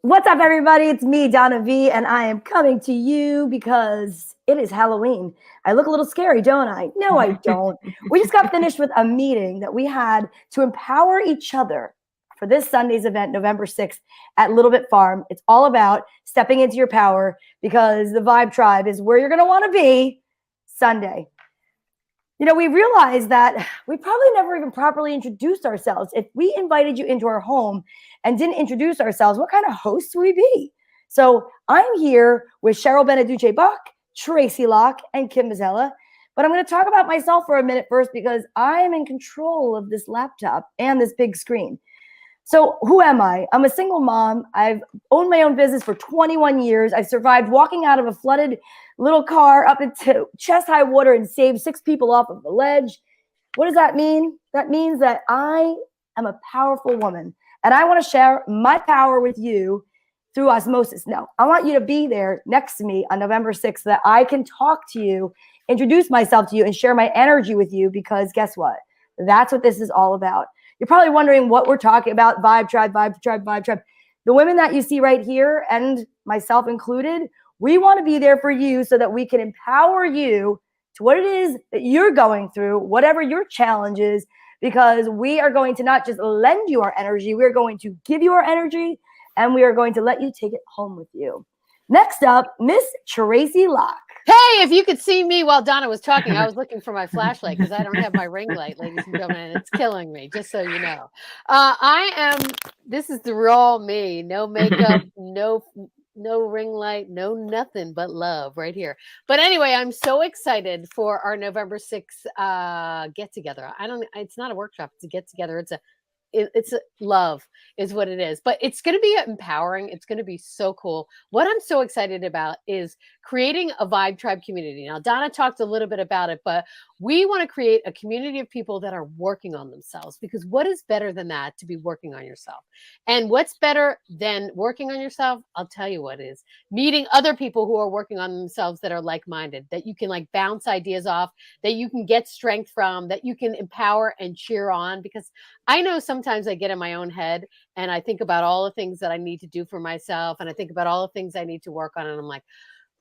What's up, everybody? It's me, Donna V, and I am coming to you because it is Halloween. I look a little scary, don't I? No, I don't. We just got finished with a meeting that we had to empower each other for this Sunday's event, November 6th at Lil Bit Farm. It's all about stepping into your power because the Vibe Tribe is where you're going to want to be Sunday. You know, we realized that we probably never even properly introduced ourselves. If we invited you into our home and didn't introduce ourselves, what kind of hosts would we be? So I'm here with Cheryl Beneduce Buck, Tracy Locke, and Kim Mazzella. But I'm going to talk about myself for a minute first because I am in control of this laptop and this big screen. So who am I? I'm a single mom. I've owned my own business for 21 years. I've survived walking out of a flooded little car up into chest-high water and saved 6 people off of the ledge. What does that mean? That means that I am a powerful woman, and I want to share my power with you through osmosis. No, I want you to be there next to me on November 6th so that I can talk to you, introduce myself to you, and share my energy with you because guess what? That's what this is all about. You're probably wondering what we're talking about, Vibe Tribe, Vibe Tribe, Vibe Tribe. The women that you see right here, and myself included, we want to be there for you so that we can empower you to what it is that you're going through, whatever your challenge is, because we are going to not just lend you our energy, we're going to give you our energy, and we are going to let you take it home with you. Next up, Miss Tracy Locke. Hey, if you could see me while Donna was talking, I was looking for my flashlight because I don't have my ring light, ladies and gentlemen, and it's killing me, just so you know. This is the raw me, no makeup, no ring light, no nothing but love right here. But anyway, I'm so excited for our November 6th get together. It's not a workshop, it's a get together. It's love is what it is, but it's going to be empowering. It's going to be so cool. What I'm so excited about is creating a Vibe Tribe community. Now, Donna talked a little bit about it, but we want to create a community of people that are working on themselves, because what is better than that to be working on yourself? And what's better than working on yourself? I'll tell you what is meeting other people who are working on themselves that are like-minded, that you can like bounce ideas off, that you can get strength from, that you can empower and cheer on. Because I know sometimes I get in my own head and I think about all the things that I need to do for myself, and I think about all the things I need to work on, and I'm like,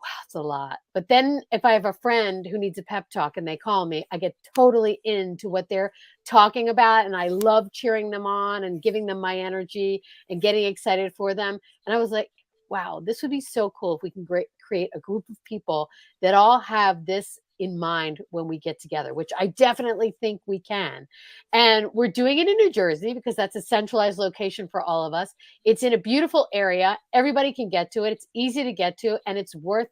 wow, it's a lot. But then if I have a friend who needs a pep talk and they call me, I get totally into what they're talking about, and I love cheering them on and giving them my energy and getting excited for them. And I was like, wow, this would be so cool if we can create a group of people that all have this in mind when we get together, which I definitely think we can. And we're doing it in New Jersey because that's a centralized location for all of us. It's in a beautiful area. Everybody can get to it. It's easy to get to, and it's worth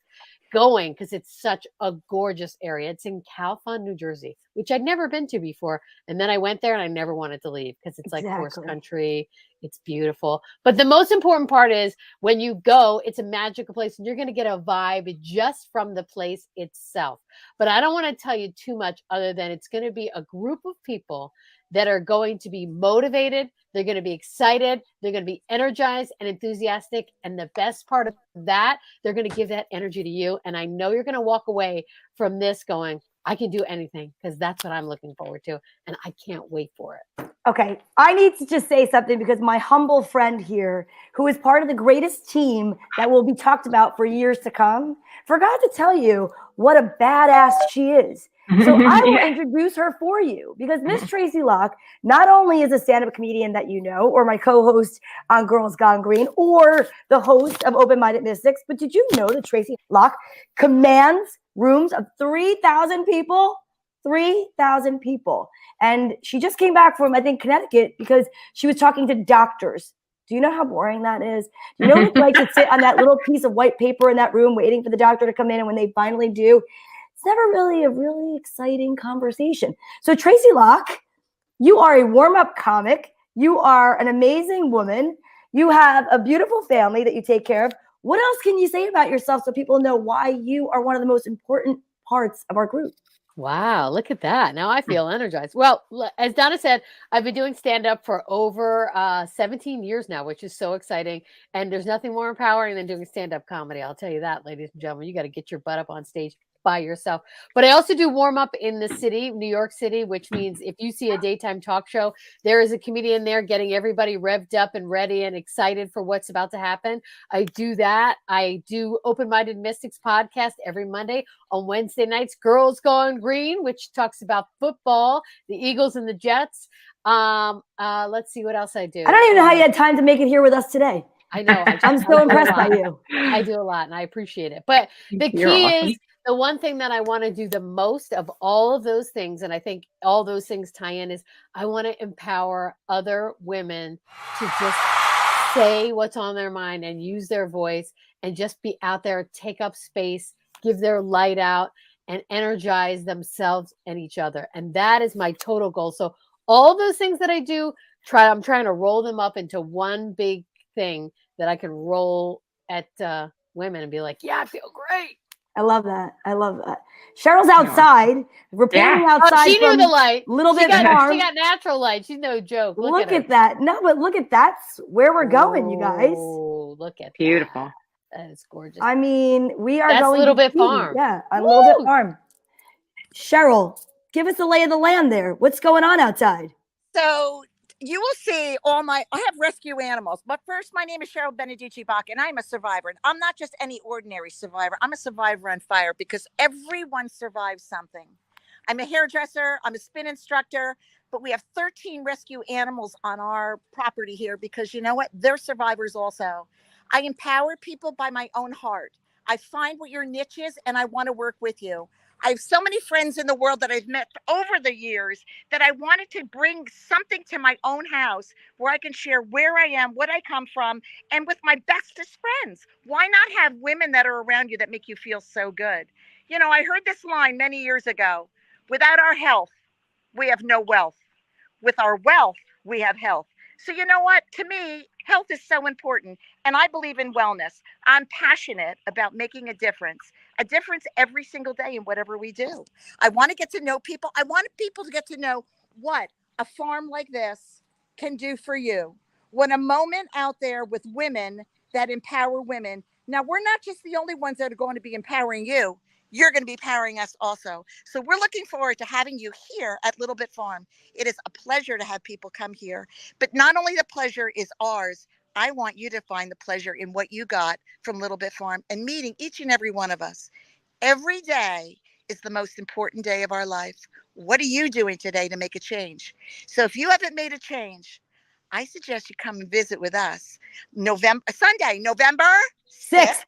going because it's such a gorgeous area. It's in Calfon, New Jersey, which I'd never been to before. And then I went there and I never wanted to leave because it's like horse country. It's beautiful. But the most important part is when you go, it's a magical place, and you're going to get a vibe just from the place itself. But I don't want to tell you too much other than it's going to be a group of people that are going to be motivated. They're going to be excited. They're going to be energized and enthusiastic. And the best part of that, they're going to give that energy to you. And I know you're going to walk away from this going, I can do anything, because that's what I'm looking forward to. And I can't wait for it. Okay, I need to just say something because my humble friend here, who is part of the greatest team that will be talked about for years to come, forgot to tell you what a badass she is. So I will introduce her for you because Miss Tracy Locke not only is a stand-up comedian that you know, or my co-host on Girls Gone Green, or the host of Open Minded Mystics, but did you know that Tracy Locke commands rooms of 3,000 people? 3,000 people. And she just came back from, I think, Connecticut because she was talking to doctors. Do you know how boring that is? Do you know what it's like to sit on that little piece of white paper in that room waiting for the doctor to come in, and when they finally do, it's never really a really exciting conversation. So Tracy Locke, you are a warm-up comic. You are an amazing woman. You have a beautiful family that you take care of. What else can you say about yourself so people know why you are one of the most important parts of our group? Wow, look at that. Now I feel energized. Well, as Donna said, I've been doing stand-up for over 17 years now, which is so exciting. And there's nothing more empowering than doing stand-up comedy. I'll tell you that, ladies and gentlemen. You got to get your butt up on stage by yourself. But I also do warm up in the city, New York City, which means if you see a daytime talk show, there is a comedian there getting everybody revved up and ready and excited for what's about to happen. I do that. I do Open Minded Mystics podcast every Monday. On Wednesday nights, Girls Gone Green, which talks about football, the Eagles and the Jets. Let's see what else I do. I don't even know how you had time to make it here with us today. I know. I'm so impressed by you. I do a lot and I appreciate it. But the key is the one thing that I want to do the most of all of those things, and I think all those things tie in, is I want to empower other women to just say what's on their mind and use their voice and just be out there, take up space, give their light out and energize themselves and each other. And that is my total goal. So all those things that I do, I'm trying to roll them up into one big thing that I can roll at women and be like, yeah, I feel great. I love that. I love that. Cheryl's outside, reporting outside. She knew the light. Little Bit Farm. She got natural light. She's no joke. Look at that. No, but look at that's where we're going, you guys. Oh, look at beautiful. That is gorgeous. I mean, we are going to Little Bit Farm. Yeah, a Little Bit Farm. Cheryl, give us the lay of the land there. What's going on outside? So you will see I have rescue animals, but first, my name is Cheryl Benedici-Bach, and I'm a survivor. And I'm not just any ordinary survivor. I'm a survivor on fire because everyone survives something. I'm a hairdresser. I'm a spin instructor, but we have 13 rescue animals on our property here because you know what? They're survivors also. I empower people by my own heart. I find what your niche is, and I want to work with you. I have so many friends in the world that I've met over the years that I wanted to bring something to my own house where I can share where I am, what I come from, and with my bestest friends. Why not have women that are around you that make you feel so good? You know, I heard this line many years ago: without our health, we have no wealth. With our wealth, we have health. So you know what? To me, health is so important, and I believe in wellness. I'm passionate about making a difference every single day in whatever we do. I want to get to know people. I want people to get to know what a farm like this can do for you. When a moment out there with women that empower women. Now, we're not just the only ones that are going to be empowering you. You're going to be powering us also. So we're looking forward to having you here at Little Bit Farm. It is a pleasure to have people come here. But not only the pleasure is ours, I want you to find the pleasure in what you got from Little Bit Farm and meeting each and every one of us. Every day is the most important day of our life. What are you doing today to make a change? So if you haven't made a change, I suggest you come and visit with us Sunday, November 6th.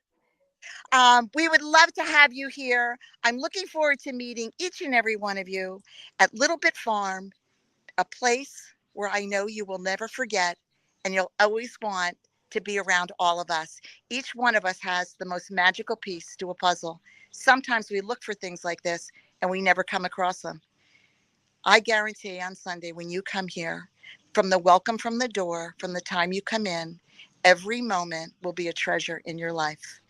We would love to have you here. I'm looking forward to meeting each and every one of you at Little Bit Farm, a place where I know you will never forget and you'll always want to be around all of us. Each one of us has the most magical piece to a puzzle. Sometimes we look for things like this and we never come across them. I guarantee on Sunday when you come here, from the welcome from the door, from the time you come in, every moment will be a treasure in your life.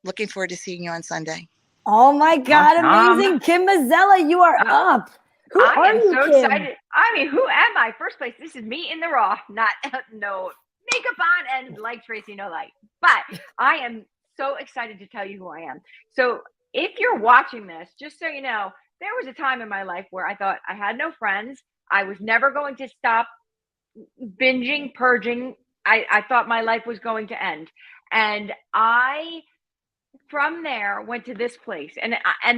Looking forward to seeing you on Sunday. Oh my God, amazing. Kim Mazzella, you are up. Who are you, so Kim? excited. I mean, who am I? First place, this is me in the raw, not no makeup on and like Tracy, no light. But I am so excited to tell you who I am. So if you're watching this, just so you know, there was a time in my life where I thought I had no friends. I was never going to stop binging, purging. I thought my life was going to end. And I from there went to this place, and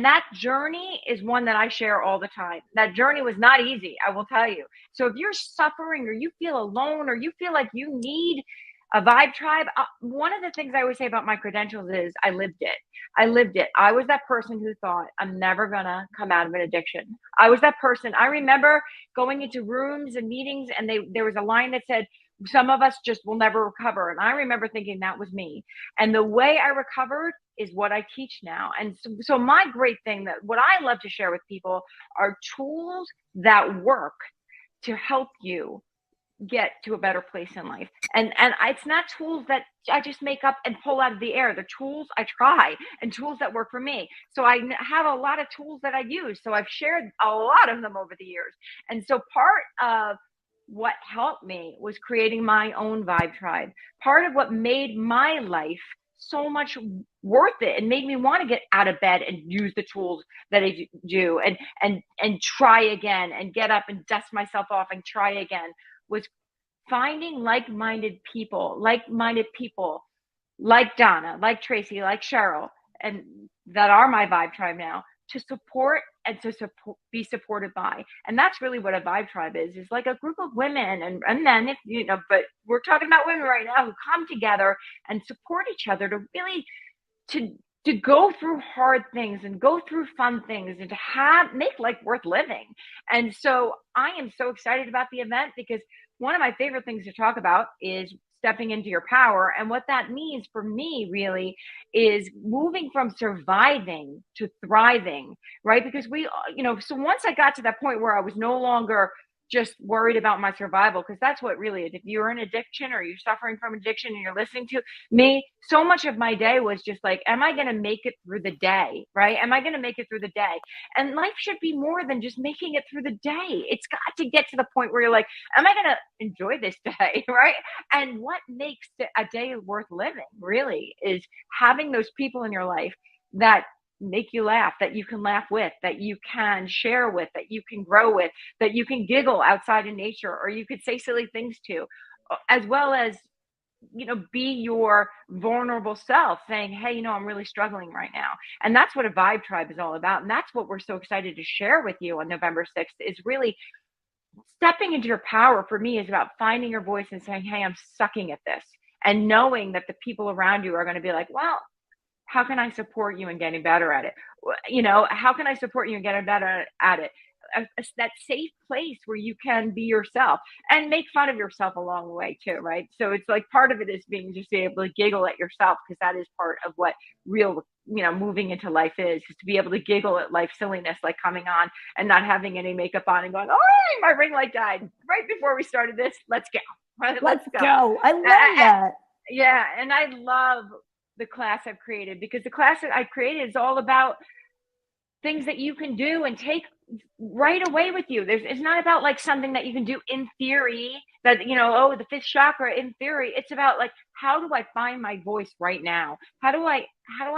that journey is one that I share all the time. That journey was not easy, I will tell you. So if you're suffering or you feel alone or you feel like you need a vibe tribe, one of the things I always say about my credentials is I lived it. I was that person who thought I'm never gonna come out of an addiction. I was that person. I remember going into rooms and meetings and there was a line that said, some of us just will never recover. And I remember thinking that was me. And the way I recovered is what I teach now. And so my great thing, that what I love to share with people are tools that work to help you get to a better place in life. And it's not tools that I just make up and pull out of the air. The tools I try and tools that work for me. So I have a lot of tools that I use. So I've shared a lot of them over the years. And so part of what helped me was creating my own vibe tribe. Part of what made my life so much worth it and made me want to get out of bed and use the tools that I do and try again and get up and dust myself off and try again, was finding like-minded people like Donna, like Tracy, like Cheryl, and that are my Vibe Tribe now, to support and to be supported by. And that's really what a Vibe Tribe is like a group of women and men, if you know, but we're talking about women right now who come together and support each other to really to go through hard things and go through fun things and to make life worth living. And so I am so excited about the event, because one of my favorite things to talk about is stepping into your power. And what that means for me really is moving from surviving to thriving, right? Because so once I got to that point where I was no longer just worried about my survival, because that's what really is. If you're in addiction or you're suffering from addiction and you're listening to me, so much of my day was just like, am I going to make it through the day, right? Am I going to make it through the day? And life should be more than just making it through the day. It's got to get to the point where you're like, am I going to enjoy this day, right? And what makes a day worth living really is having those people in your life that make you laugh, that you can laugh with, that you can share with, that you can grow with, that you can giggle outside in nature, or you could say silly things to, as well as, be your vulnerable self, saying, hey, I'm really struggling right now. And that's what a Vibe Tribe is all about. And that's what we're so excited to share with you on November 6th, is really stepping into your power. For me, is about finding your voice and saying, hey, I'm sucking at this. And knowing that the people around you are going to be like, well, how can I support you in getting better at it? How can I support you in getting better at it? That safe place where you can be yourself and make fun of yourself along the way too, right? So it's like part of it is being just able to giggle at yourself, because that is part of what real, moving into life is to be able to giggle at life silliness, like coming on and not having any makeup on and going, oh, my ring light died right before we started this. Let's go. Right? Let's go. I love that. Yeah. And I love the class I've created, because the class that I created is all about things that you can do and take right away with you. It's not about like something that you can do in theory, that, the fifth chakra in theory. It's about like, how do I find my voice right now? How do I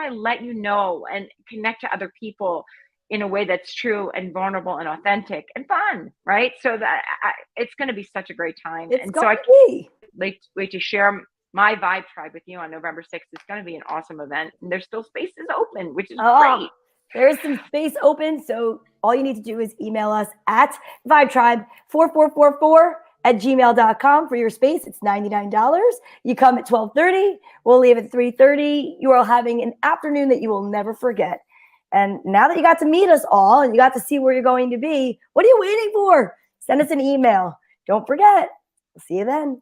let you know and connect to other people in a way that's true and vulnerable and authentic and fun, right? So that it's going to be such a great time. And so I can't wait to share my Vibe Tribe with you on November 6th. It's going to be an awesome event. And there's still spaces open, which is great. There is some space open. So all you need to do is email us at vibetribe4444@gmail.com for your space. It's $99. You come at 12:30. We'll leave at 3:30. You are having an afternoon that you will never forget. And now that you got to meet us all and you got to see where you're going to be, what are you waiting for? Send us an email. Don't forget. We'll see you then.